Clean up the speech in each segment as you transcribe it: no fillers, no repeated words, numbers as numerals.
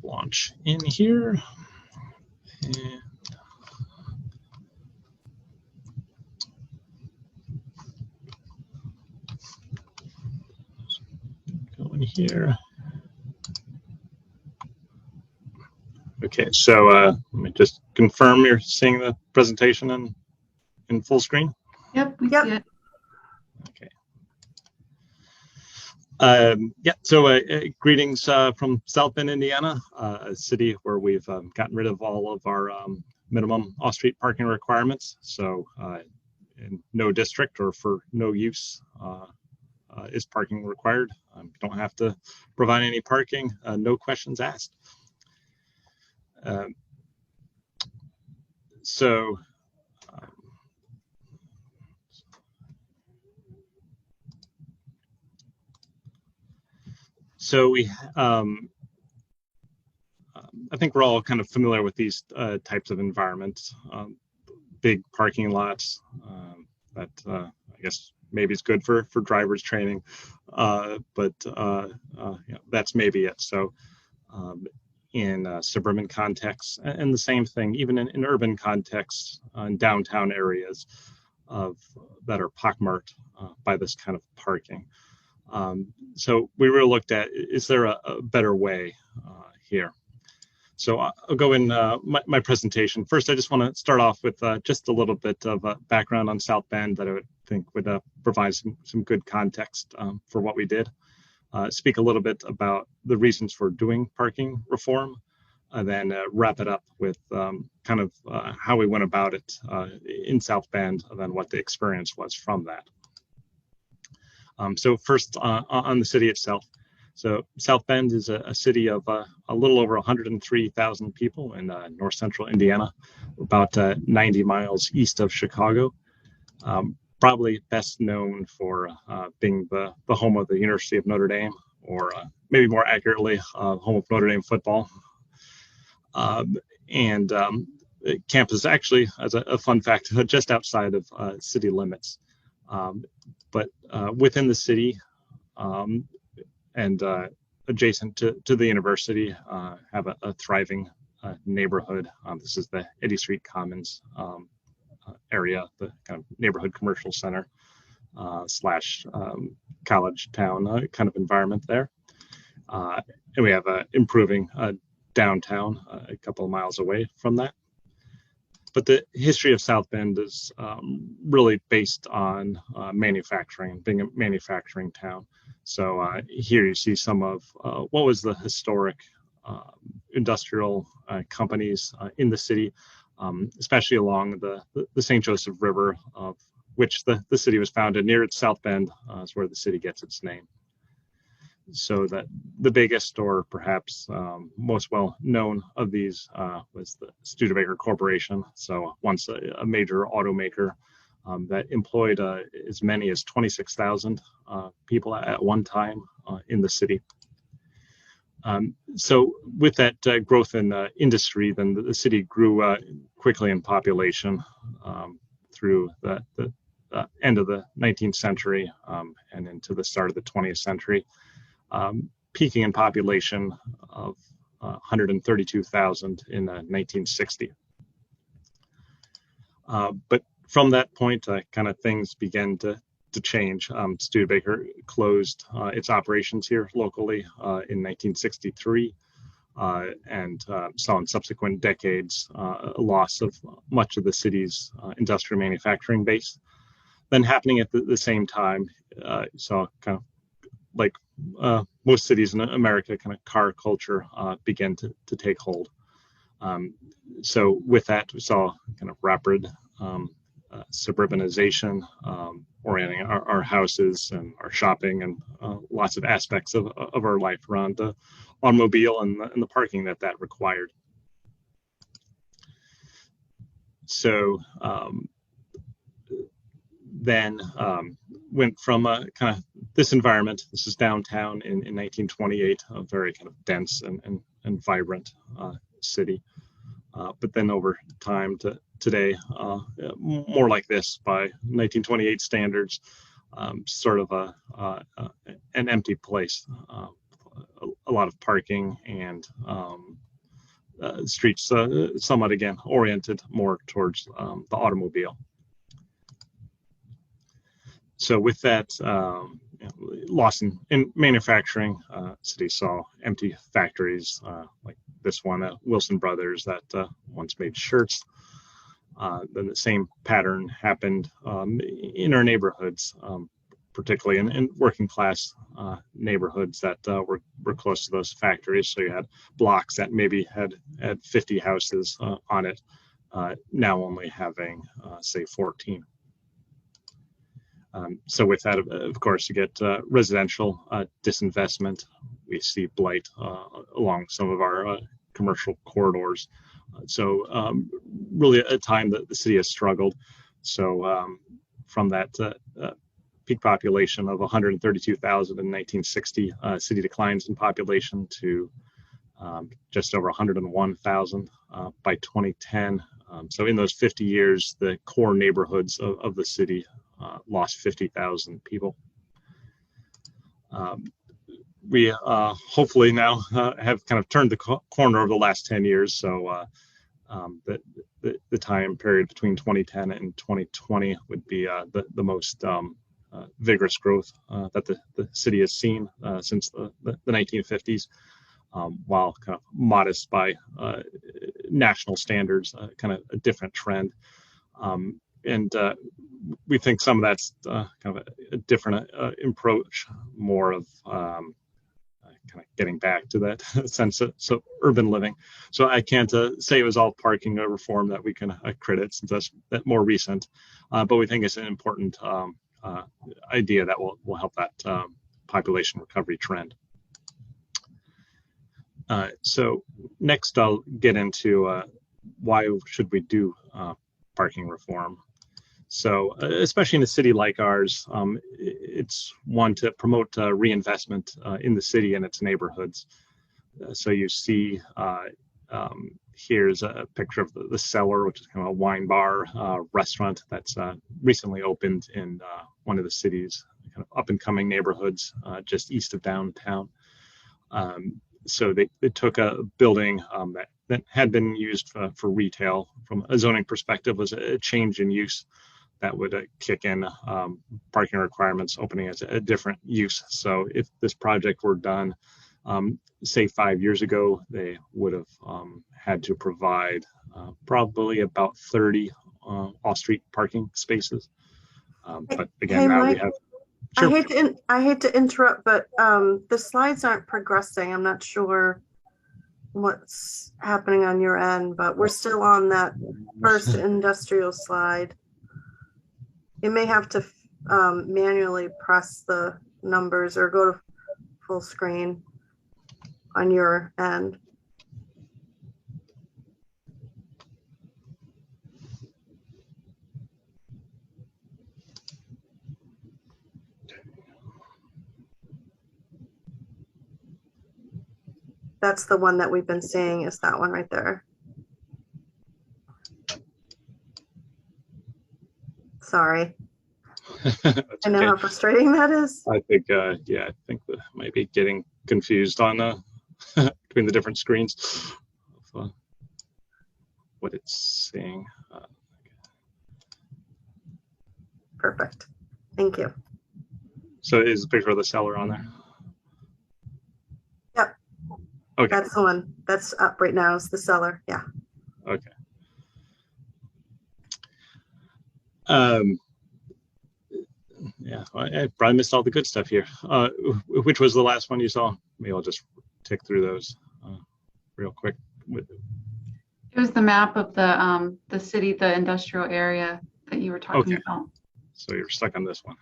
launch in here. And go in here. Okay, so let me just confirm you're seeing the presentation in full screen? Yep, we see it. Okay. Yeah, so greetings from South Bend, Indiana, a city where we've gotten rid of all of our minimum off-street parking requirements. So in no district or for no use is parking required. You don't have to provide any parking, no questions asked. So we, I think we're all kind of familiar with these types of environments, big parking lots that I guess maybe it's good for drivers training, but yeah, that's maybe it. So in suburban contexts, and the same thing, even in urban contexts, in downtown areas that are pockmarked by this kind of parking. So we really looked at, is there a better way here? So I'll go in my presentation. First, I just want to start off with just a little bit of background on South Bend that I would think would provide some good context for what we did. Speak a little bit about the reasons for doing parking reform, and then wrap it up with kind of how we went about it in South Bend, and then what the experience was from that. So first on the city itself. So South Bend is a city of a little over 103,000 people in north central Indiana, about 90 miles east of Chicago. Probably best known for being the home of the University of Notre Dame, or maybe more accurately, home of Notre Dame football. And campus actually, as a fun fact, just outside of city limits. But within the city and adjacent to the university, have a thriving neighborhood. This is the Eddy Street Commons area, the kind of neighborhood commercial center slash college town kind of environment there. And we have improving downtown a couple of miles away from that. But the history of South Bend is really based on manufacturing, being a manufacturing town. So here you see some of what was the historic industrial companies in the city, especially along the St. Joseph River, of which the city was founded near its South Bend, is where the city gets its name. So that the biggest, or perhaps most well known of these, was the Studebaker Corporation. So once a major automaker that employed as many as 26,000 people at one time in the city. So with that growth in industry, then the city grew quickly in population through the end of the 19th century and into the start of the 20th century. Peaking in population of 132,000 in 1960. But from that point, kind of things began to change. Studebaker closed its operations here locally in 1963 and saw in subsequent decades a loss of much of the city's industrial manufacturing base. Then happening at the same time, saw kind of like most cities in America, kind of car culture began to take hold. So with that, we saw kind of rapid suburbanization, orienting our houses and our shopping and lots of aspects of our life around the automobile and the parking that required. So then went from kind of this environment. This is downtown in 1928, a very kind of dense and vibrant city. But then over time to today, more like this by 1928 standards, sort of an empty place, a lot of parking and streets somewhat, again, oriented more towards the automobile. So with that loss in manufacturing, city saw empty factories like this one, Wilson Brothers, that once made shirts. Then the same pattern happened in our neighborhoods, particularly in working class neighborhoods that were close to those factories. So you had blocks that maybe had 50 houses on it, now only having, say, 14. So with that, of course, you get residential disinvestment. We see blight along some of our commercial corridors. So really a time that the city has struggled. So from that peak population of 132,000 in 1960, city declines in population to just over 101,000 by 2010. So in those 50 years, the core neighborhoods of the city lost 50,000 people. We hopefully now have kind of turned the corner over the last 10 years. So the time period between 2010 and 2020 would be the most vigorous growth that the city has seen since the 1950s, while kind of modest by national standards, kind of a different trend. And we think some of that's kind of a different approach, more of kind of getting back to that sense of urban living. So I can't say it was all parking reform that we can credit, since that's more recent, but we think it's an important idea that will help that population recovery trend. So next I'll get into why should we do parking reform. So especially in a city like ours, it's one to promote reinvestment in the city and its neighborhoods. So you see here's a picture of the Cellar, which is kind of a wine bar restaurant that's recently opened in one of the city's kind of up and coming neighborhoods just east of downtown. So they took a building that had been used for retail. From a zoning perspective, was a change in use that would kick in parking requirements, opening as a different use. So if this project were done, say 5 years ago, they would have had to provide probably about 30 off-street parking spaces. But again, hey, now Mike, we have. Sure. I hate to interrupt, but the slides aren't progressing. I'm not sure what's happening on your end, but we're still on that first industrial slide. You may have to manually press the numbers or go to full screen on your end. That's the one that we've been seeing, is that one right there. Sorry. I know how frustrating that is. I think, yeah, I think that might be getting confused on between the different screens of what it's saying. Perfect. Thank you. So is a picture of the Cellar on there? Yep. Okay. That's the one that's up right now, is the Cellar. Yeah. Okay. Yeah, I probably missed all the good stuff here. Which was the last one you saw? Maybe I'll just tick through those real quick. It was the map of the city, the industrial area that you were talking about. So you're stuck on this one.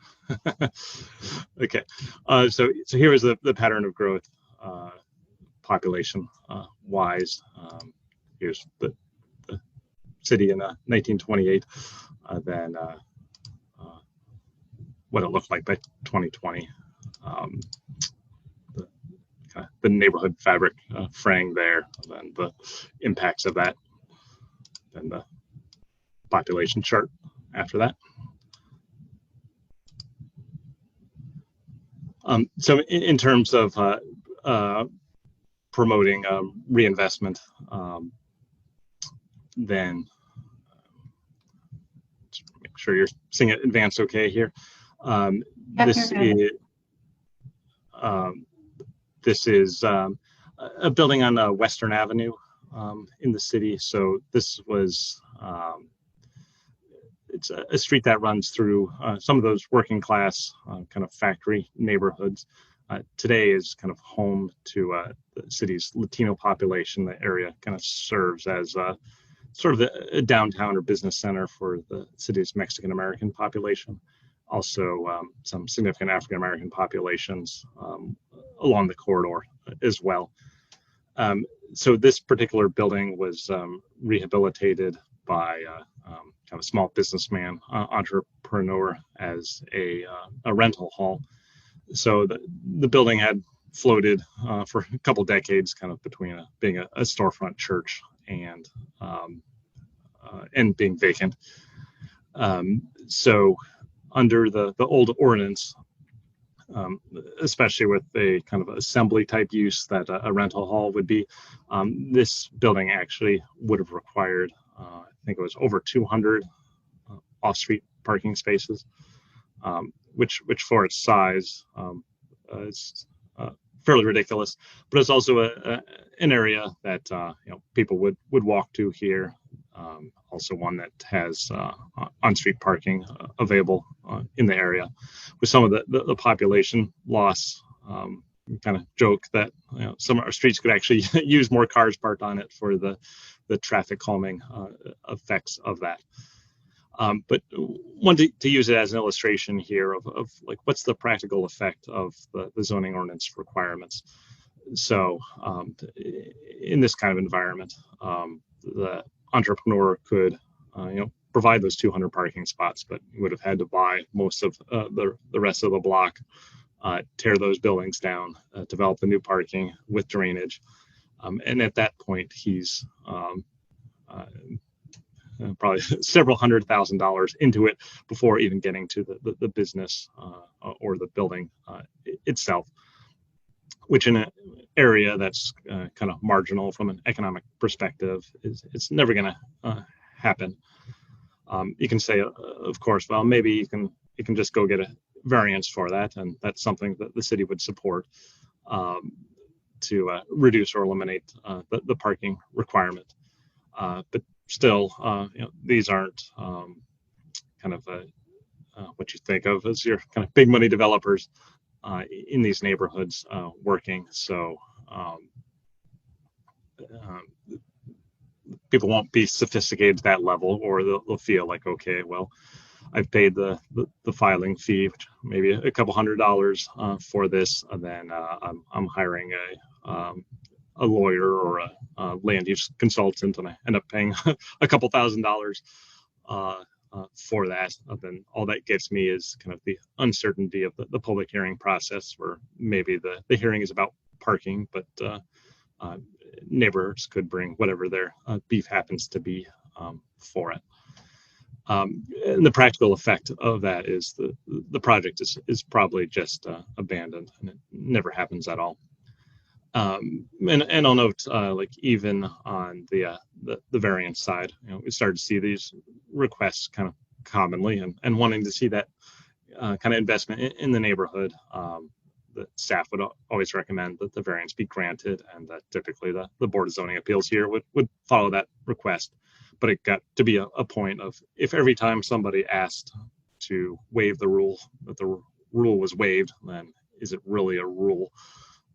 Okay. So here is the pattern of growth, population wise. Here's the city in 1928. Then what it looked like by 2020. The neighborhood fabric fraying there, and then the impacts of that, then the population chart after that. So in terms of promoting reinvestment, then just make sure you're seeing it advanced okay here. This is this is a building on Western Avenue in the city. So this was it's a street that runs through some of those working class kind of factory neighborhoods. Today is kind of home to the city's Latino population. The area kind of serves as sort of a downtown or business center for the city's Mexican American population. Also, some significant African American populations along the corridor as well. So this particular building was rehabilitated by kind of a small businessman, entrepreneur, as a rental hall. So the building had floated for a couple decades, kind of between being a storefront church and being vacant. So under the old ordinance, especially with a kind of assembly type use that a rental hall would be, this building actually would have required, I think it was over 200 off-street parking spaces, which for its size is fairly ridiculous. But it's also an area that people would walk to here. Also one that has on-street parking available in the area. With some of the population loss, kind of joke that some of our streets could actually use more cars parked on it for the traffic calming effects of that. But wanted to use it as an illustration here of like what's the practical effect of the zoning ordinance requirements. So in this kind of environment, the entrepreneur could provide those 200 parking spots, but would have had to buy most of the rest of the block, tear those buildings down, develop the new parking with drainage, and at that point he's probably several $100,000 into it before even getting to the business or the building itself, which in an area that's kind of marginal from an economic perspective it's never going to happen. You can say, of course, well, maybe you can just go get a variance for that, and that's something that the city would support to reduce or eliminate the parking requirement. But still, these aren't kind of what you think of as your kind of big money developers in these neighborhoods working. So people won't be sophisticated to that level, or they'll feel like, okay, well, I've paid the filing fee, which maybe a couple $100 for this, and then I'm hiring a lawyer or a land use consultant, and I end up paying a couple $1,000s for that. And then all that gets me is kind of the uncertainty of the public hearing process, where maybe the hearing is about parking, but neighbors could bring whatever their beef happens to be for it. And the practical effect of that is the project is probably just abandoned, and it never happens at all. And I'll note, like even on the variance side, we started to see these requests kind of commonly, and wanting to see that kind of investment in the neighborhood. The staff would always recommend that the variance be granted, and that typically the Board of Zoning Appeals here would follow that request. But it got to be a point of, if every time somebody asked to waive the rule, that the rule was waived, then is it really a rule?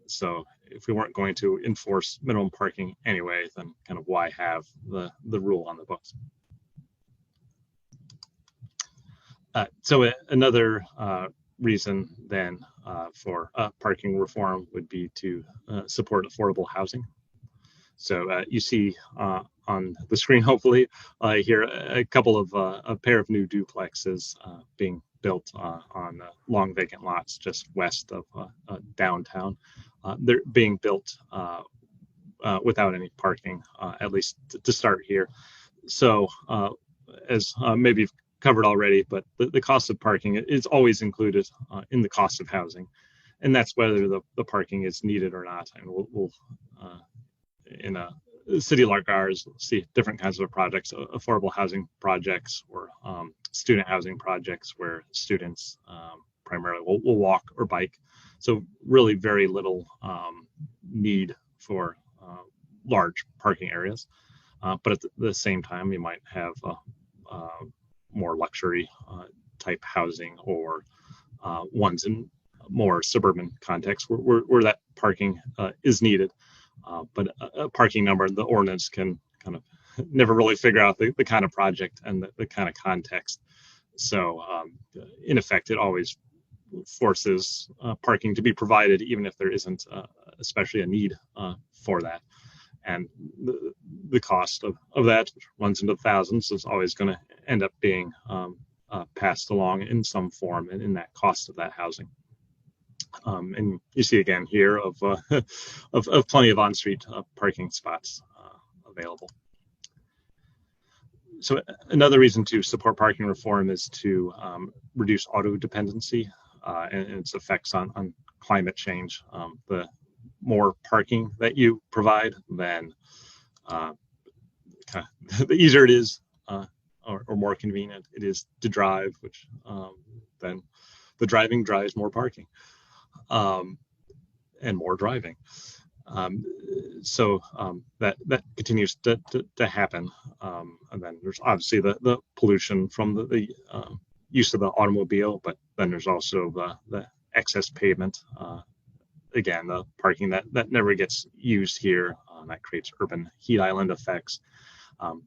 So if we weren't going to enforce minimum parking anyway, then kind of why have the rule on the books? So another reason then for parking reform would be to support affordable housing. So you see on the screen, hopefully, here a couple of a pair of new duplexes being built on long vacant lots just west of downtown. They're being built without any parking, at least to start here. So as maybe you've covered already, but the cost of parking is always included in the cost of housing. and that's whether the parking is needed or not. And we'll in a city like ours see different kinds of projects, affordable housing projects or student housing projects where students primarily will walk or bike. So really very little need for large parking areas. But at the same time, you might have more luxury type housing or ones in more suburban contexts where that parking is needed. But a parking number, the ordinance can kind of never really figure out the kind of project and the kind of context. So in effect, it always forces parking to be provided, even if there isn't especially a need for that. And the cost of that, which runs into thousands, is always going to end up being passed along in some form in that cost of that housing. And you see again here of plenty of on-street parking spots available. So another reason to support parking reform is to reduce auto dependency and its effects on climate change. The more parking that you provide, then the easier it is or more convenient it is to drive, which then the driving drives more parking and more driving. So that continues to happen. And then there's obviously the pollution from the use of the automobile, but then there's also the excess pavement. Again, the parking that never gets used here, that creates urban heat island effects.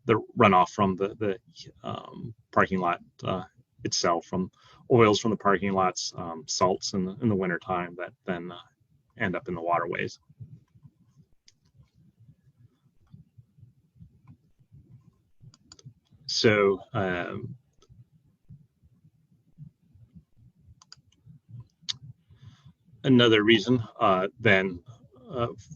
The runoff from the parking lot itself, from oils from the parking lots, salts in the wintertime that then end up in the waterways. So another reason then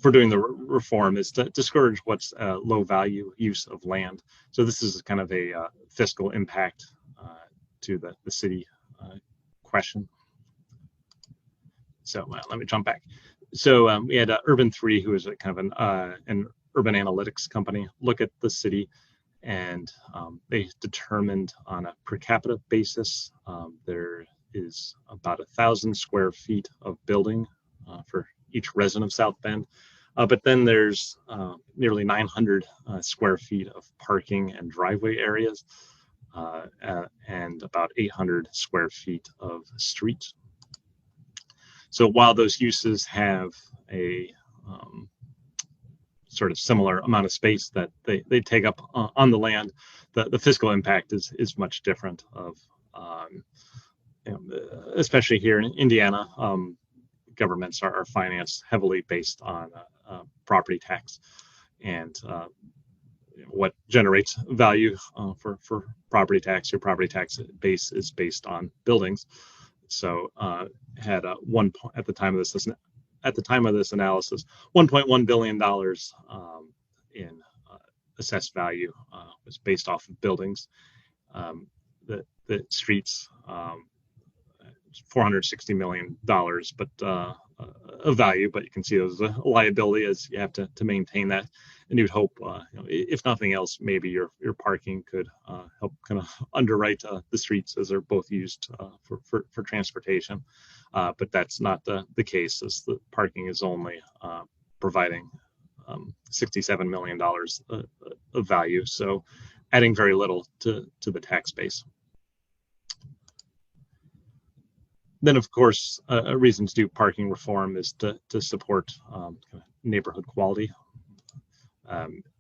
for doing the reform is to discourage what's low value use of land. So this is kind of a fiscal impact to the city question. So let me jump back. So we had Urban 3, who is a kind of an urban analytics company, look at the city, and they determined on a per capita basis there is about 1,000 square feet of building for each resident of South Bend. But then there's nearly 900 square feet of parking and driveway areas and about 800 square feet of streets. So while those uses have a sort of similar amount of space that they take up on the land, the fiscal impact is much different of especially here in Indiana, governments are financed heavily based on property tax, and what generates value for property tax. Your property tax base is based on buildings. So had one point at the time of this analysis, $1.1 billion in assessed value was based off of buildings. The streets, $460 million, but of value. But you can see there's a liability as you have to maintain that. And you'd hope, if nothing else, maybe your parking could help kind of underwrite the streets as they're both used for transportation. But that's not the case, as the parking is only providing $67 million of value. So adding very little to the tax base. Then, of course, a reason to do parking reform is to support neighborhood quality.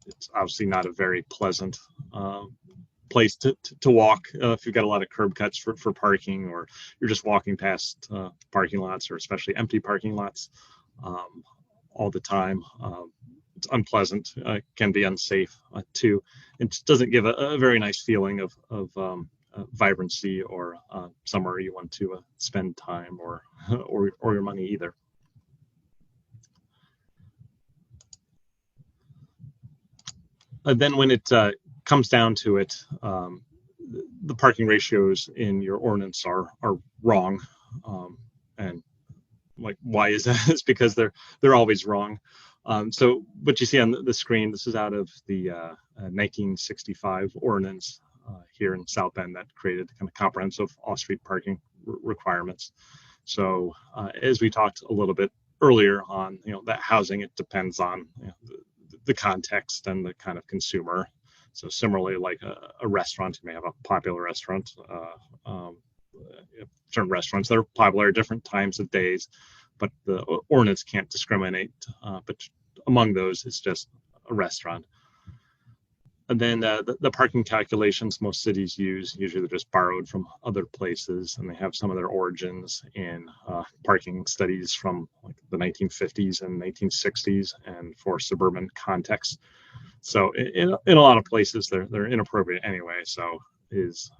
It's obviously not a very pleasant place to walk if you've got a lot of curb cuts for parking, or you're just walking past parking lots, or especially empty parking lots all the time. It's unpleasant, can be unsafe too. It just doesn't give a very nice feeling of vibrancy or somewhere you want to spend time or your money either. Then when it comes down to it, the parking ratios in your ordinance are wrong, and like, why is that? It's because they're always wrong. So what you see on the screen, this is out of the 1965 ordinance here in South Bend that created kind of comprehensive off-street parking requirements. So as we talked a little bit earlier on, that housing, it depends on the context and the kind of consumer. So similarly, like a restaurant, you may have a popular restaurant, certain restaurants that are popular at different times of days, but the ordinance can't discriminate. But among those, it's just a restaurant. And then the parking calculations most cities use, usually they're just borrowed from other places, and they have some of their origins in parking studies from like the 1950s and 1960s and for suburban contexts. So in a lot of places, they're inappropriate anyway. So is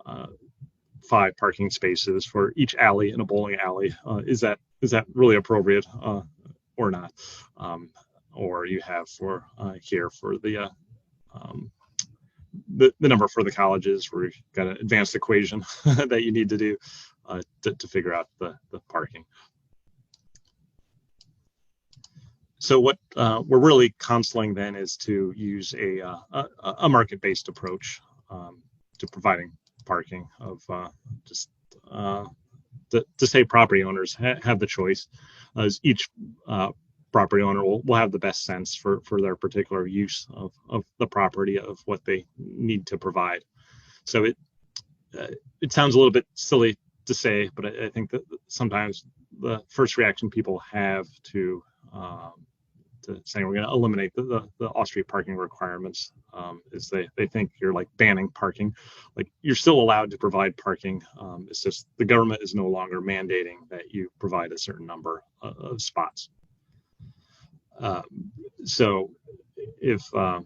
5 parking spaces for each alley in a bowling alley. Is that really appropriate or not? Or you have for here for the number for the colleges, where you've got an advanced equation that you need to do to figure out the parking. So what we're really counseling then is to use a market-based approach to providing parking of to say property owners have the choice, as each property owner will have the best sense for their particular use of the property, of what they need to provide. So it sounds a little bit silly to say, but I think that sometimes the first reaction people have to saying we're going to eliminate the off-street parking requirements is they think you're like banning parking. Like, you're still allowed to provide parking. It's just the government is no longer mandating that you provide a certain number of spots. So if I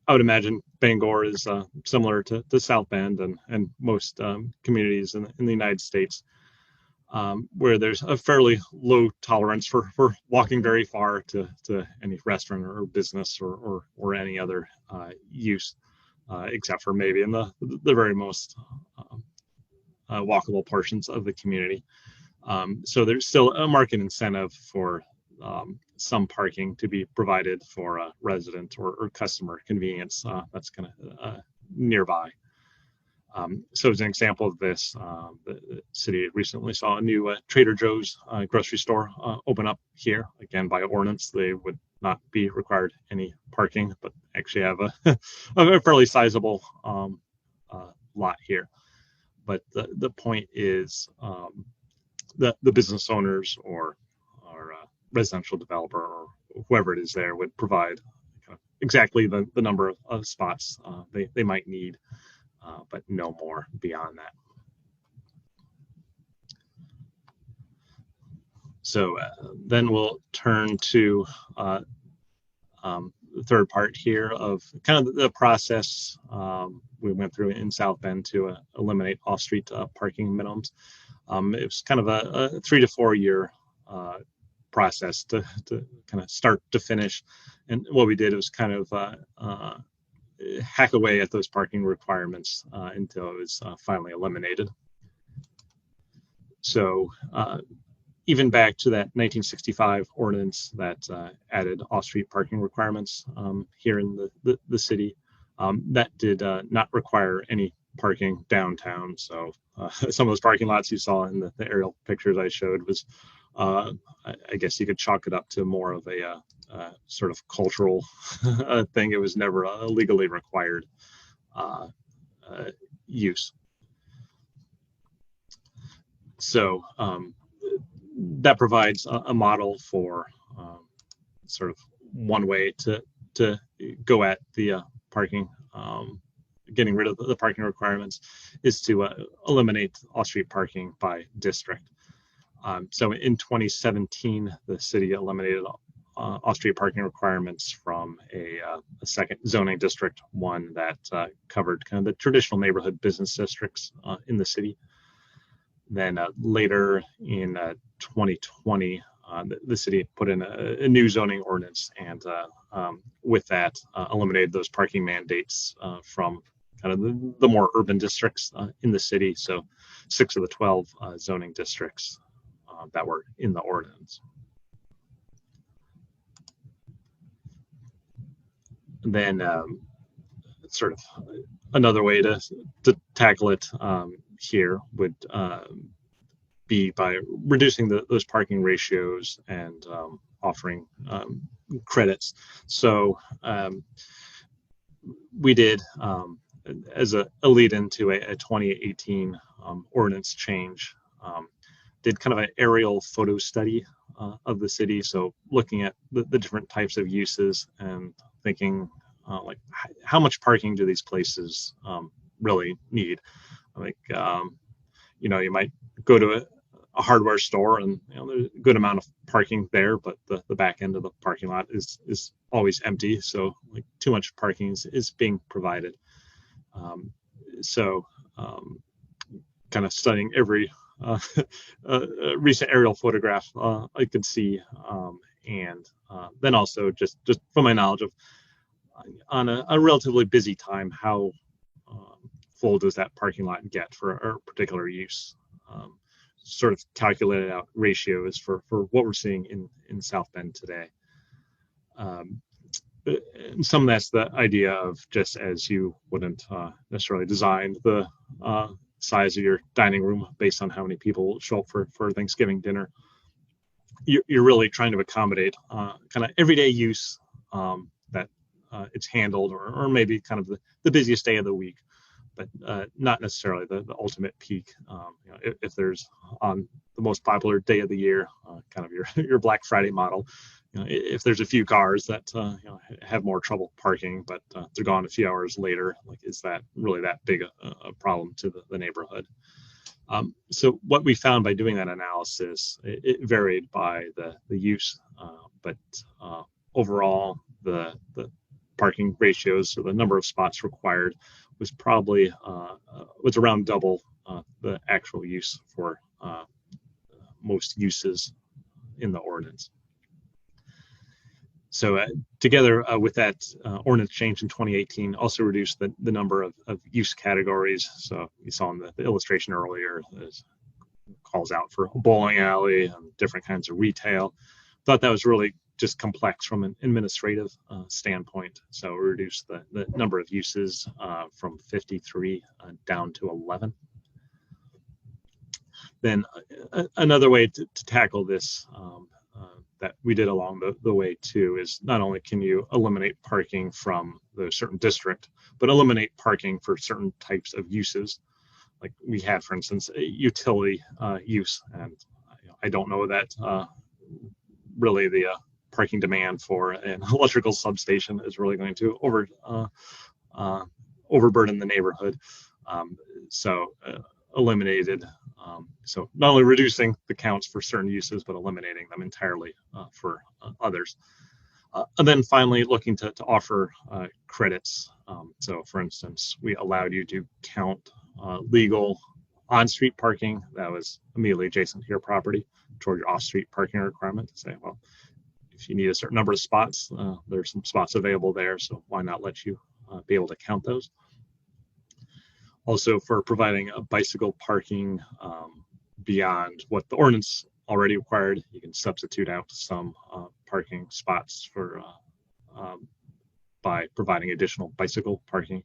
would imagine Bangor is similar to South Bend and most communities in the United States, where there's a fairly low tolerance for walking very far to any restaurant or business or any other use, except for maybe in the very most walkable portions of the community. So there's still a market incentive for some parking to be provided for resident or customer convenience that's kind of nearby. So as an example of this, the city recently saw a new Trader Joe's grocery store open up here. Again, by ordinance, they would not be required any parking, but actually have a fairly sizable lot here. But the point is the business owners or residential developer or whoever it is there would provide kind of exactly the number of spots they might need. But no more beyond that. So then we'll turn to the third part here of kind of the process we went through in South Bend to eliminate off-street parking minimums. It was kind of a 3 to 4 year process to kind of start to finish. And what we did was kind of hack away at those parking requirements until it was finally eliminated. So even back to that 1965 ordinance that added off-street parking requirements here in the city, that did not require any parking downtown. So some of those parking lots you saw in the aerial pictures I showed was, I guess you could chalk it up to more of a sort of cultural thing. It was never a legally required use. So that provides a model for sort of one way to go at the parking, getting rid of the parking requirements, is to eliminate off-street parking by district. So in 2017, the city eliminated off-street parking requirements from a second zoning district, one that covered kind of the traditional neighborhood business districts in the city. Then later in 2020, the city put in a new zoning ordinance, and with that eliminated those parking mandates from kind of the more urban districts in the city. So 6 of the 12 zoning districts that were in the ordinance. Then sort of another way to tackle it here would be by reducing those parking ratios and offering credits. So we did, as a lead into a 2018 ordinance change, did kind of an aerial photo study of the city. So looking at the different types of uses and thinking like how much parking do these places really need? Like, you might go to a hardware store and there's a good amount of parking there, but the back end of the parking lot is always empty. So like too much parking is being provided. Kind of studying every recent aerial photograph I could see, and then also just from my knowledge of on a relatively busy time, how full does that parking lot get for a particular use? Sort of calculated out ratios for what we're seeing in South Bend today. Some of that's the idea of just as you wouldn't necessarily design the size of your dining room based on how many people show up for Thanksgiving dinner. You're really trying to accommodate kind of everyday use that it's handled, or maybe kind of the busiest day of the week, but not necessarily the ultimate peak. If there's on the most popular day of the year, kind of your Black Friday model, if there's a few cars that have more trouble parking, but they're gone a few hours later, like is that really that big a problem to the neighborhood? So what we found by doing that analysis, it varied by the use, but overall the parking ratios, so the number of spots required, was probably was around double the actual use for most uses in the ordinance. So together with that ordinance change in 2018, also reduced the number of use categories. So you saw in the illustration earlier, it calls out for a bowling alley and different kinds of retail. Thought that was really just complex from an administrative standpoint. So we reduced the number of uses from 53 down to 11. Then another way to tackle this that we did along the way too is not only can you eliminate parking from the certain district, but eliminate parking for certain types of uses. Like we had, for instance, a utility use, and I don't know that really the parking demand for an electrical substation is really going to overburden the neighborhood. So eliminated. So not only reducing the counts for certain uses, but eliminating them entirely for others. And then finally looking to offer credits. So for instance, we allowed you to count legal on-street parking that was immediately adjacent to your property toward your off-street parking requirement to say, well, if you need a certain number of spots, there's some spots available there, so why not let you be able to count those? Also, for providing a bicycle parking beyond what the ordinance already required, you can substitute out some parking spots for by providing additional bicycle parking.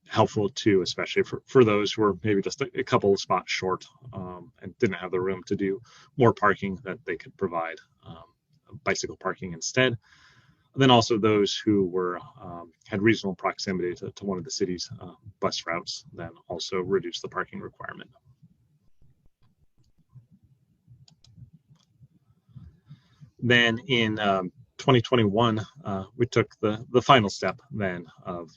Helpful too, especially for those who are maybe just a couple of spots short and didn't have the room to do more parking, that they could provide bicycle parking instead. Then also those who were had reasonable proximity to one of the city's bus routes, then also reduce the parking requirement. Then in 2021, we took the final step then of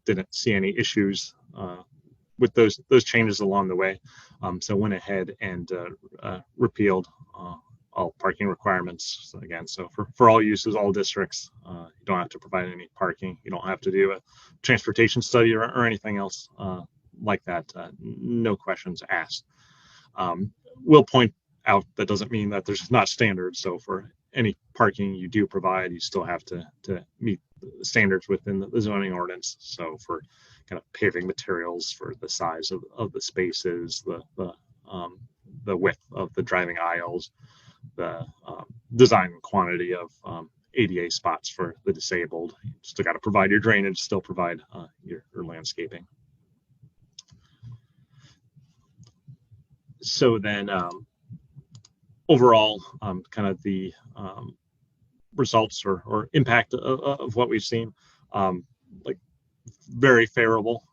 didn't see any issues with those changes along the way. So went ahead and repealed all parking requirements again. So for all uses, all districts, you don't have to provide any parking. You don't have to do a transportation study or anything else like that. No questions asked. We'll point out that doesn't mean that there's not standards. So for any parking you do provide, you still have to meet the standards within the zoning ordinance. So for kind of paving materials, for the size of the spaces, the the width of the driving aisles, the design and quantity of ADA spots for the disabled. You still got to provide your drainage, still provide your landscaping. So then overall, kind of the results or impact of what we've seen, like very favorable.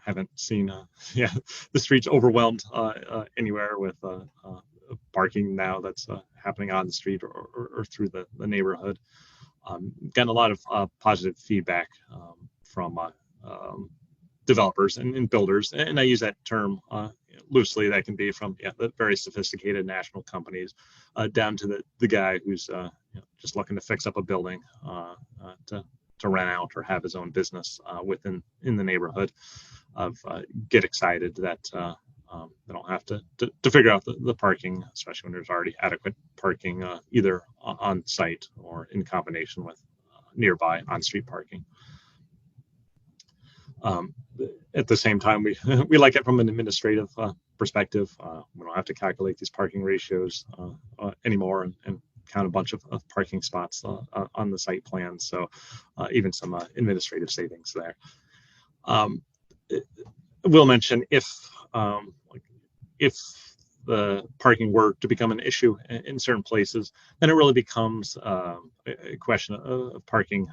Haven't seen the streets overwhelmed anywhere with parking now that's happening on the street or through the neighborhood. Gotten a lot of positive feedback from developers and builders, and I use that term loosely. That can be from the very sophisticated national companies down to the guy who's just looking to fix up a building to rent out or have his own business in the neighborhood. Get excited that they don't have to figure out the parking, especially when there's already adequate parking either on site or in combination with nearby on-street parking. At the same time, we like it from an administrative perspective. We don't have to calculate these parking ratios anymore and count a bunch of parking spots on the site plan. So even some administrative savings there. We'll mention if the parking were to become an issue in certain places, then it really becomes a question of parking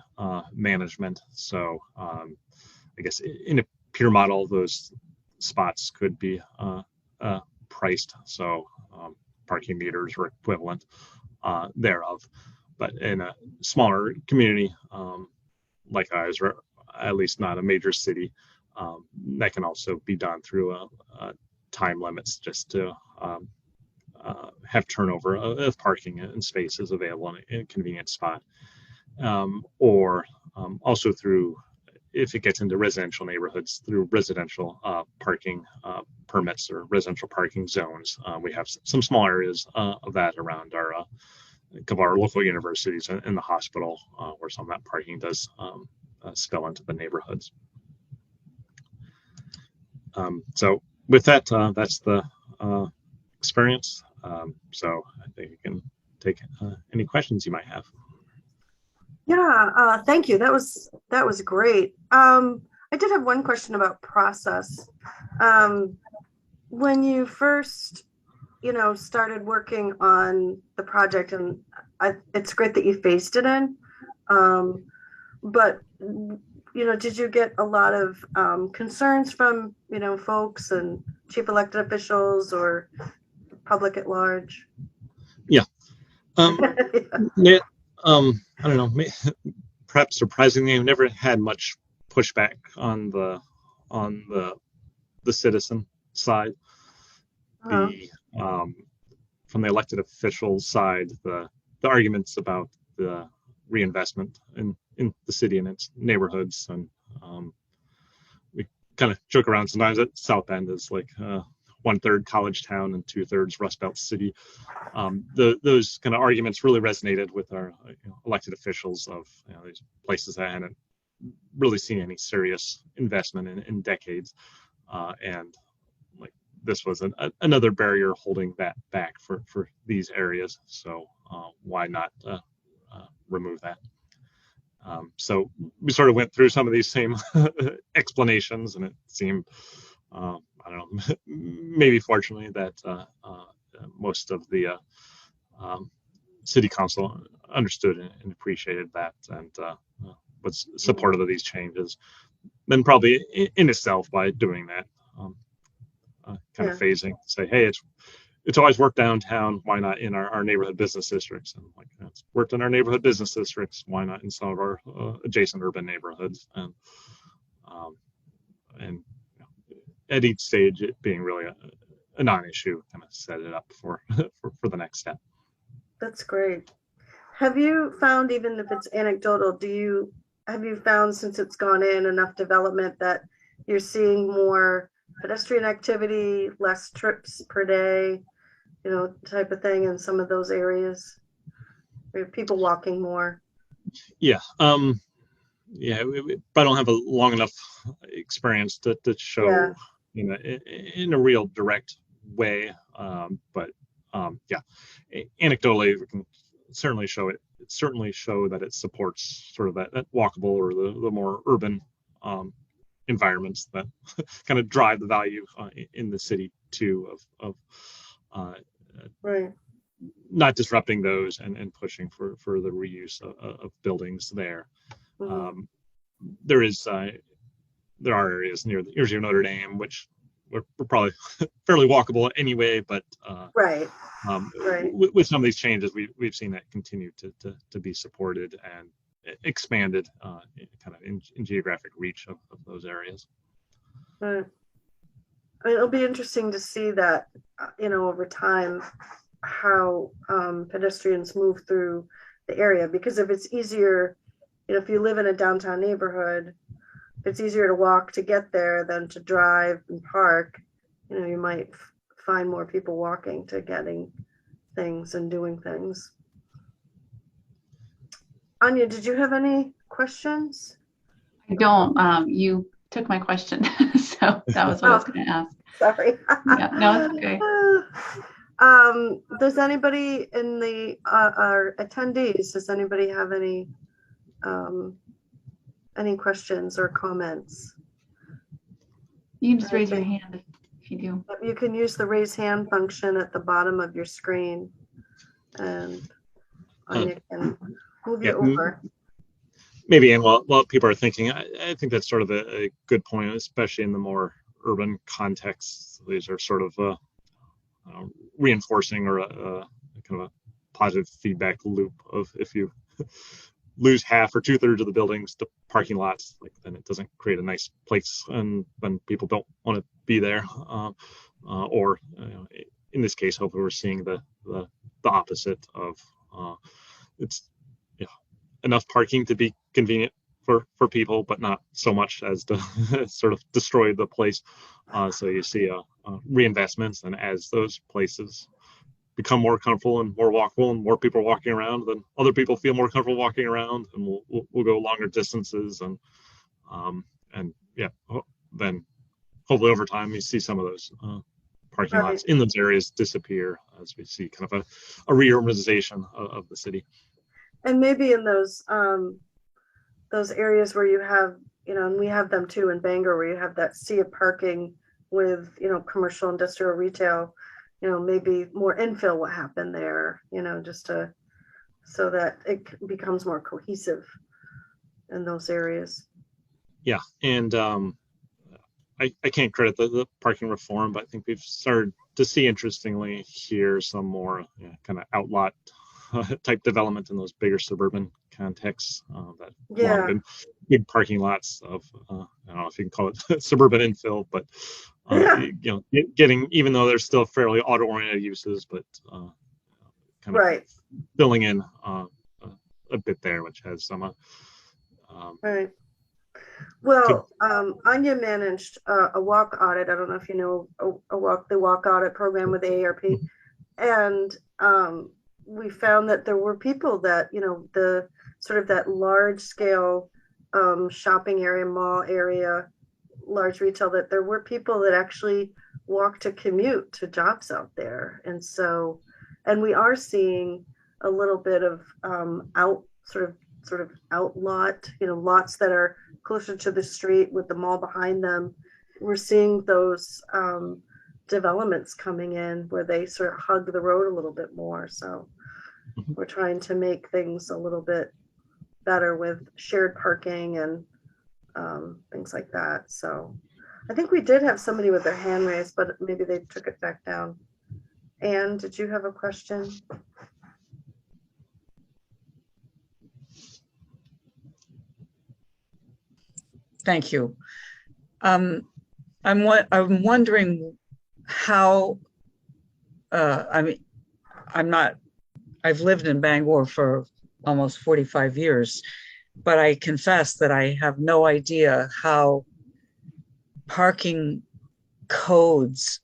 management. So I guess in a peer model, those spots could be priced, so parking meters or equivalent thereof. But in a smaller community like ours, or at least not a major city, that can also be done through time limits, just to have turnover of parking and spaces available in a convenient spot, or also through, if it gets into residential neighborhoods, through residential parking permits or residential parking zones. We have some small areas of that around a couple of our local universities and the hospital, where some of that parking does spill into the neighborhoods. So with that, that's the experience. So I think you can take any questions you might have. Yeah, thank you. That was great. I did have one question about process. When you first, started working on the project, and it's great that you phased it in. But did you get a lot of concerns from folks and chief elected officials or public at large? Yeah. Yeah. I don't know. Perhaps surprisingly, I've never had much pushback on the citizen side. Uh-huh. From the elected officials side, the arguments about the reinvestment in the city and its neighborhoods, and we kind of joke around sometimes that South Bend is like 1/3 college town and 2/3 Rust Belt city. Those kind of arguments really resonated with our elected officials of these places that hadn't really seen any serious investment in decades, and like this was another barrier holding that back for these areas. So why not remove that? So we sort of went through some of these same explanations, and it seemed, I don't know, maybe fortunately that most of the city council understood and appreciated that, and was supportive of these changes. Then probably in itself, by doing that, kind of phasing, say, hey, it's always worked downtown. Why not in our neighborhood business districts? And like, it's worked in our neighborhood business districts. Why not in some of our adjacent urban neighborhoods? And at each stage, it being really a non-issue, kind of set it up for the next step. That's great. Have you found, even if it's anecdotal, have you found, since it's gone in, enough development that you're seeing more pedestrian activity, less trips per day, type of thing in some of those areas? Are people walking more? Yeah. Yeah, but I don't have a long enough experience to show, in a real direct way. Yeah, anecdotally, we can certainly show that it supports sort of that walkable or the more urban environments that kind of drive the value in the city too of Right. not disrupting those and pushing for the reuse of buildings there. Mhm. There are areas near Notre Dame which we're probably fairly walkable anyway, but Right. Right. with some of these changes, we've seen that continue to be supported and expanded kind of in geographic reach of those areas. Right. I mean, it'll be interesting to see that, over time, how pedestrians move through the area. Because if it's easier, if you live in a downtown neighborhood, it's easier to walk to get there than to drive and park. You might find more people walking to getting things and doing things. Anya, did you have any questions? I don't. You took my question, so that was what I was going to ask. Sorry. Yeah, no, it's okay. Does anybody in the our attendees, does anybody have any questions or comments? You can just raise your hand if you do. You can use the raise hand function at the bottom of your screen, and Anya can move you over. Maybe, and while people are thinking, I think that's sort of a good point, especially in the more urban contexts. These are sort of reinforcing or a kind of a positive feedback loop of if you lose half or 2/3 of the buildings to parking lots, then it doesn't create a nice place, and then people don't want to be there. Or in this case, hopefully we're seeing the opposite of it's enough parking to be convenient for people, but not so much as to sort of destroy the place. So you see reinvestments, and as those places become more comfortable and more walkable, and more people are walking around, then other people feel more comfortable walking around, and we'll go longer distances, and then hopefully over time you see some of those parking lots in those areas disappear as we see kind of a reurbanization of the city. And maybe in those areas where you have, and we have them too in Bangor, where you have that sea of parking with, commercial, industrial, retail, maybe more infill will happen there, just so that it becomes more cohesive in those areas. Yeah, and I can't credit the parking reform, but I think we've started to see, interestingly, here some more kind of outlot type development in those bigger suburban contexts that long been big parking lots of I don't know if you can call it suburban infill, but getting, even though they're still fairly auto-oriented uses, but kind of filling in a bit there, which has some right. Well, Anya managed a walk audit. I don't know if you know the walk audit program with the AARP, and we found that there were people that, the sort of that large scale shopping area, mall area, large retail, that there were people that actually walk to commute to jobs out there. And we are seeing a little bit of sort of outlot, lots that are closer to the street with the mall behind them. We're seeing those developments coming in where they sort of hug the road a little bit more. So we're trying to make things a little bit better with shared parking and things like that. So I think we did have somebody with their hand raised, but maybe they took it back down. Anne, did you have a question? Thank you. I'm wondering how, I've lived in Bangor for almost 45 years, but I confess that I have no idea how parking codes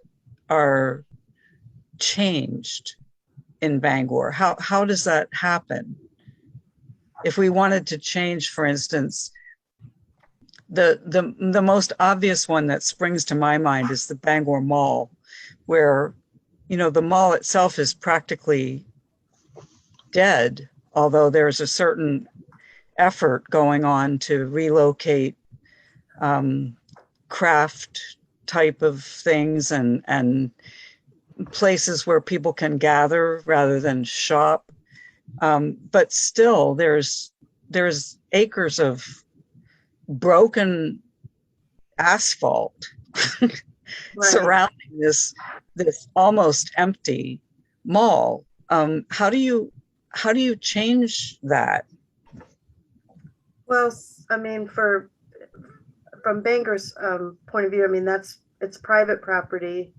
are changed in Bangor. How does that happen? If we wanted to change, for instance, the most obvious one that springs to my mind is the Bangor Mall. where, the mall itself is practically dead, although there's a certain effort going on to relocate craft type of things and places where people can gather rather than shop. But still, there's acres of broken asphalt surrounding this almost empty mall. How do you change that? Well, I mean, from Bangor's point of view, I mean, it's private property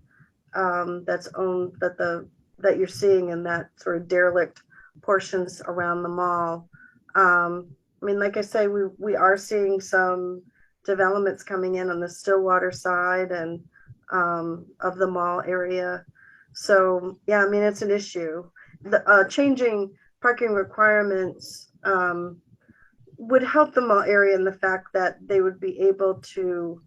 that's owned, that you're seeing in that sort of derelict portions around the mall. I mean, like I say, we are seeing some developments coming in on the Stillwater side and of the mall area. So yeah, I mean, it's an issue. The changing parking requirements would help the mall area in the fact that they would be able to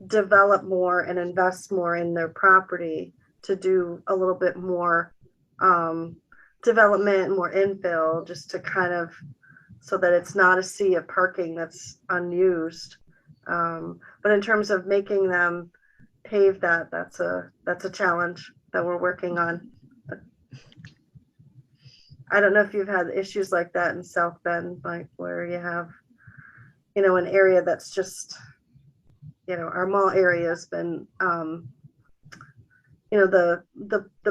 develop more and invest more in their property to do a little bit more development, more infill, just to kind of, so that it's not a sea of parking that's unused. But in terms of making them pave that's a challenge that we're working on. I don't know if you've had issues like that in South Bend, like where you have, an area that's just, our mall area has been, the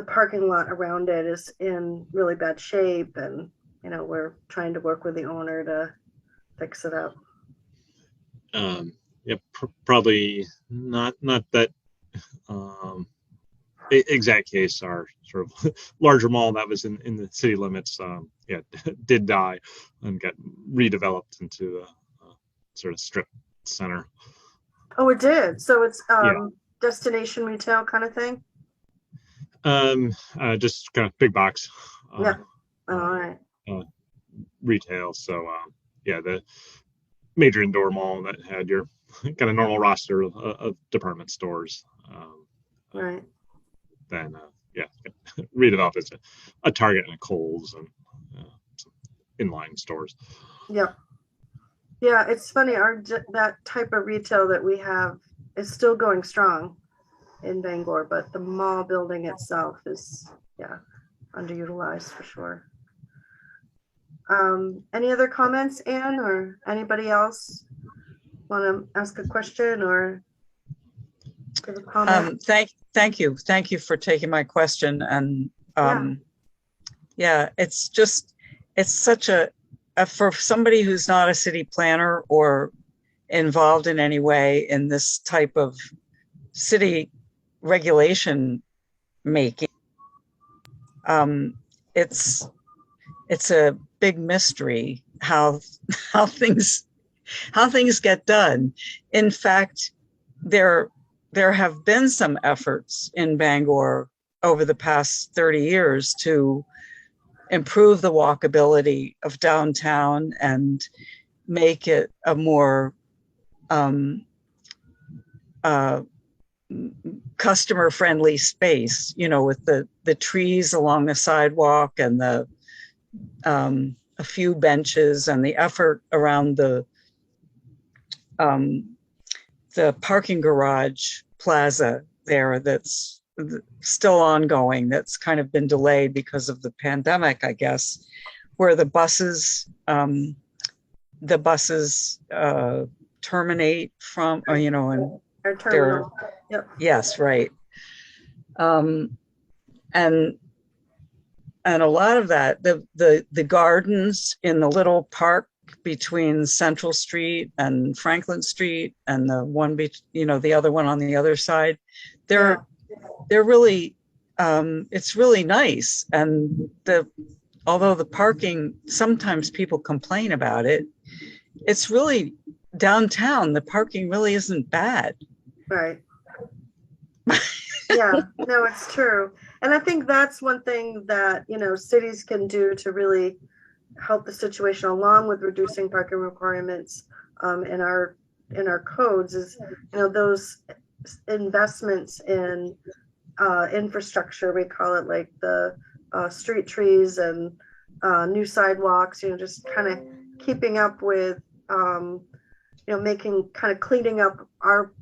parking lot around it is in really bad shape, and, we're trying to work with the owner to fix it up. Yeah, probably not that exact case. Our sort of larger mall that was in the city limits, did die and got redeveloped into a sort of strip center. Oh, it did. So it's destination retail kind of thing. Just kind of big box. Yeah. All right. Retail. So the major indoor mall that had your kind of normal roster of department stores. Right. Then redeveloped as a Target and a Kohl's and some inline stores. Yep. Yeah, it's funny. That type of retail that we have is still going strong in Bangor, but the mall building itself is underutilized for sure. Any other comments, Anne, or anybody else want to ask a question or give a comment? Thank you for taking my question. And it's such a for somebody who's not a city planner or involved in any way in this type of city regulation making, it's a big mystery how things get done. In fact, there have been some efforts in Bangor over the past 30 years to improve the walkability of downtown and make it a more customer-friendly space, with the trees along the sidewalk and a few benches, and the effort around the parking garage plaza there that's still ongoing, that's kind of been delayed because of the pandemic, I guess, where the buses terminate from, and Our terminal. Yep. Yes, right. And a lot of that, the gardens in the little park between Central Street and Franklin Street, and the other one on the other side, they're really, it's really nice. And although the parking, sometimes people complain about it, it's really downtown, the parking really isn't bad. Right. Yeah, no, it's true. And I think that's one thing that, cities can do to really help the situation, along with reducing parking requirements in our codes, is, those investments in infrastructure, we call it, like the street trees and new sidewalks, just kind of keeping up with, making, kind of cleaning up our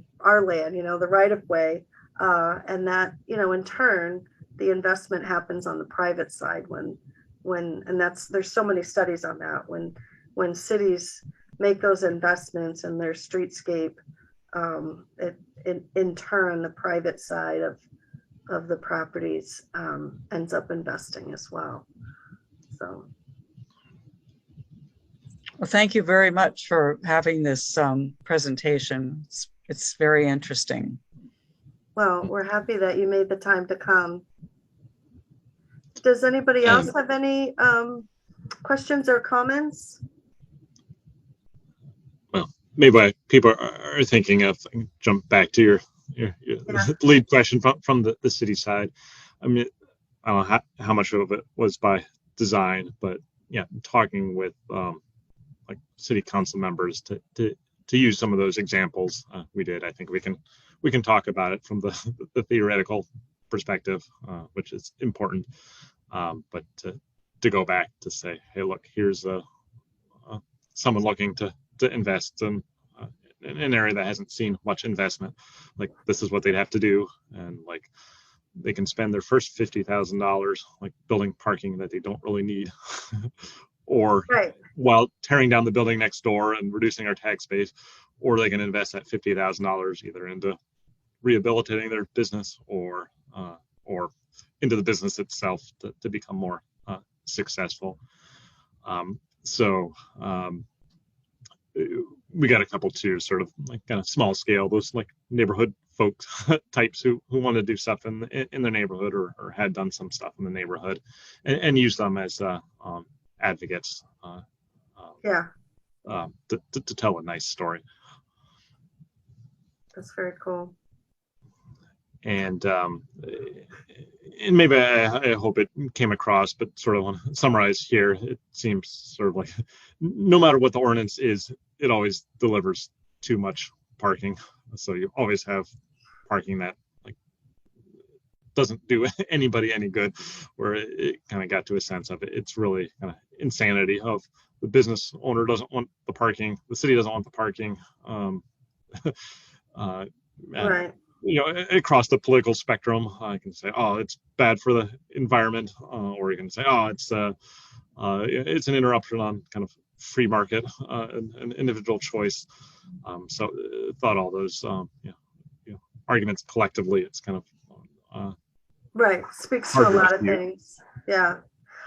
land, the right of way. And that, in turn, the investment happens on the private side and there's so many studies on that. When cities make those investments in their streetscape, in turn, the private side of the properties ends up investing as well. So. Well, thank you very much for having this presentation. It's very interesting. Well, we're happy that you made the time to come. Does anybody else have any questions or comments? Well, maybe what people are thinking of, jump back to your lead question from the city side. I mean, I don't know how much of it was by design, but yeah, talking with like city council members to use some of those examples we did. I think we can talk about it from the theoretical perspective, which is important. But to go back to say, hey, look, here's someone looking to invest in an area that hasn't seen much investment. Like, this is what they'd have to do, and like they can spend their first $50,000 like building parking that they don't really need, or while tearing down the building next door and reducing our tax base, or they can invest that $50,000 either into rehabilitating their business or into the business itself to become more successful. We got a couple too, sort of like kind of small scale, those like neighborhood folks types who want to do stuff in their neighborhood or had done some stuff in the neighborhood and use them as advocates to tell a nice story. That's very cool. And maybe I hope it came across, but sort of want to summarize here. It seems sort of like no matter what the ordinance is, it always delivers too much parking. So you always have parking that like doesn't do anybody any good, where it kind of got to a sense of it. It's really kind of insanity of the business owner doesn't want the parking, the city doesn't want the parking. Right. Across the political spectrum, I can say, oh, it's bad for the environment, or you can say, oh, it's an interruption on kind of free market and individual choice. So thought all those arguments collectively, it's kind of right, speaks to a lot of things. Yeah,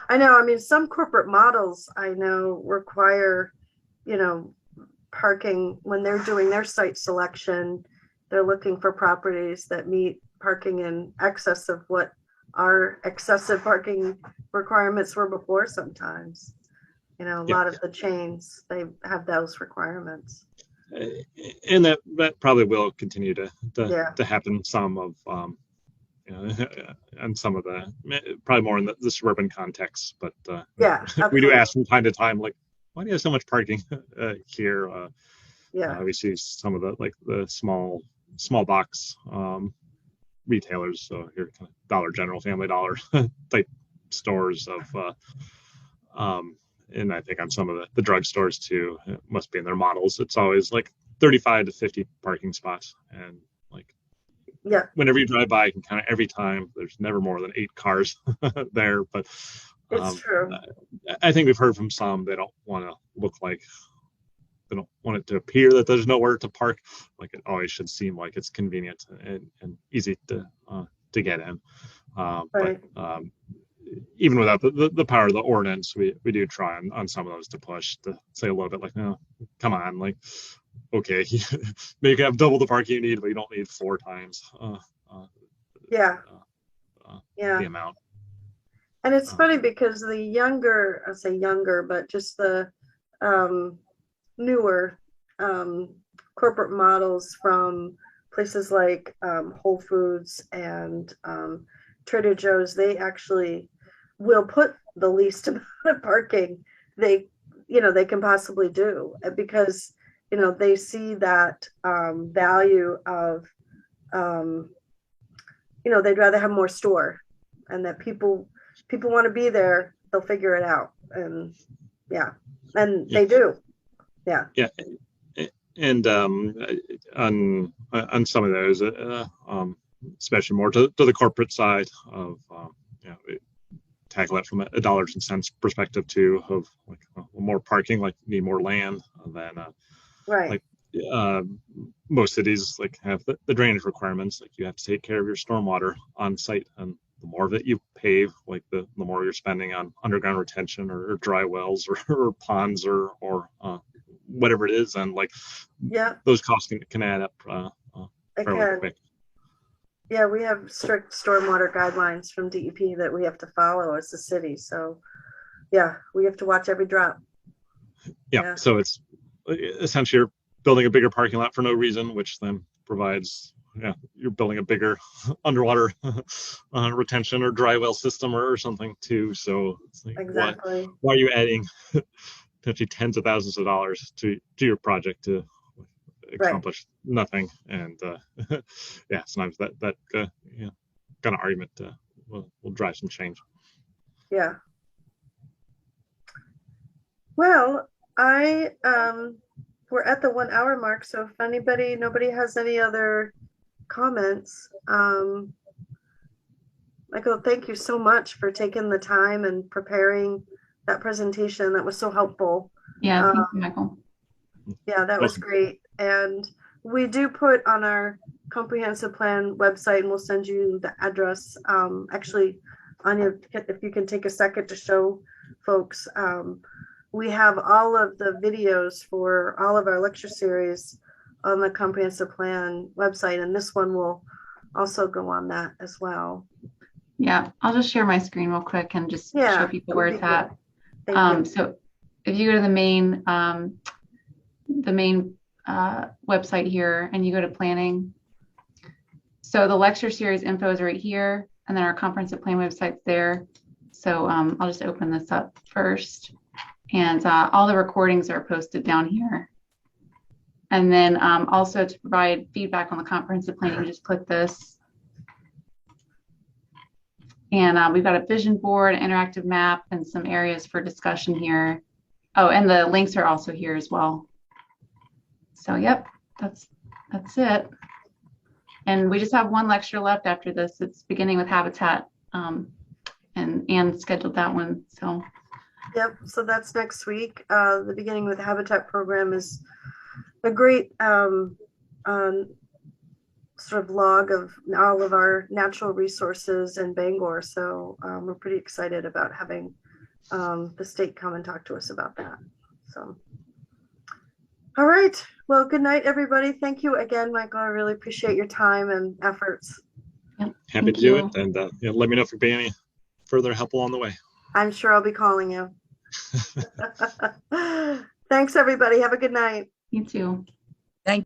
I know. I mean, some corporate models I know require, parking when they're doing their site selection. They're looking for properties that meet parking in excess of what our excessive parking requirements were before sometimes. A lot of the chains, they have those requirements. And that probably will continue to happen some of, and some of the, probably more in the suburban context, but we do ask from time to time, like, why do you have so much parking here? We see some of the small box retailers, so here kind of Dollar General, Family Dollar type stores and I think on some of the drugstores too, it must be in their models, it's always like 35 to 50 parking spots, and like whenever you drive by, you can kind of every time there's never more than 8 cars there, but it's true. I think we've heard from some, they don't want to look like, they don't want it to appear that there's nowhere to park. Like, it always should seem like it's convenient and easy to get in. But even without the power of the ordinance, we do try on some of those to push, to say a little bit like, no, come on, like, okay, maybe you can have double the parking you need, but you don't need 4 times the amount. And it's funny because the younger, I say younger, but just the newer corporate models from places like Whole Foods and Trader Joe's, they actually will put the least amount of parking they can possibly do, because they see that value of they'd rather have more store, and that people want to be there, they'll figure it out. And yeah, and they do. Yeah. Yeah. And on some of those, especially more to the corporate side of, tackle it from a dollars and cents perspective too, of like more parking, like need more land than Right. like most cities like have the drainage requirements, like you have to take care of your stormwater on site, and the more of it you pave, like the more you're spending on underground retention or dry wells or ponds or whatever it is, and like Yeah, those costs can add up it fairly can. quick. Yeah, we have strict stormwater guidelines from DEP that we have to follow as a city. So yeah, we have to watch every drop. Yeah, so it's essentially you're building a bigger parking lot for no reason, which then provides, you're building a bigger underwater retention or dry well system or something too. So it's like, Exactly. why are you adding potentially tens of thousands of dollars to your project to accomplish nothing? And sometimes that kind of argument will drive some change. Yeah. Well, we're at the 1 hour mark. So if nobody has any other comments, Michael, thank you so much for taking the time and preparing that presentation. That was so helpful. Yeah, thank you, Michael. Yeah, that was great. And we do put on our comprehensive plan website, and we'll send you the address. Actually, Anya, if you can take a second to show folks, we have all of the videos for all of our lecture series on the comprehensive plan website, and this one will also go on that as well. Yeah, I'll just share my screen real quick and just show people where it's at. So if you go to the main website here and you go to planning, so the lecture series info is right here, and then our comprehensive plan website's there. So I'll just open this up first, and all the recordings are posted down here. And then also to provide feedback on the comprehensive plan, you just click this. And we've got a vision board, interactive map, and some areas for discussion here. Oh, and the links are also here as well. So yep, that's it. And we just have one lecture left after this. It's beginning with habitat, and Anne scheduled that one. So yep, so that's next week. The beginning with the habitat program is a great sort of log of all of our natural resources in Bangor. So we're pretty excited about having the state come and talk to us about that. So, all right. Well, good night, everybody. Thank you again, Michael. I really appreciate your time and efforts. Yep. Happy to do it. And let me know if you need any further help along the way. I'm sure I'll be calling you. Thanks, everybody. Have a good night. you too.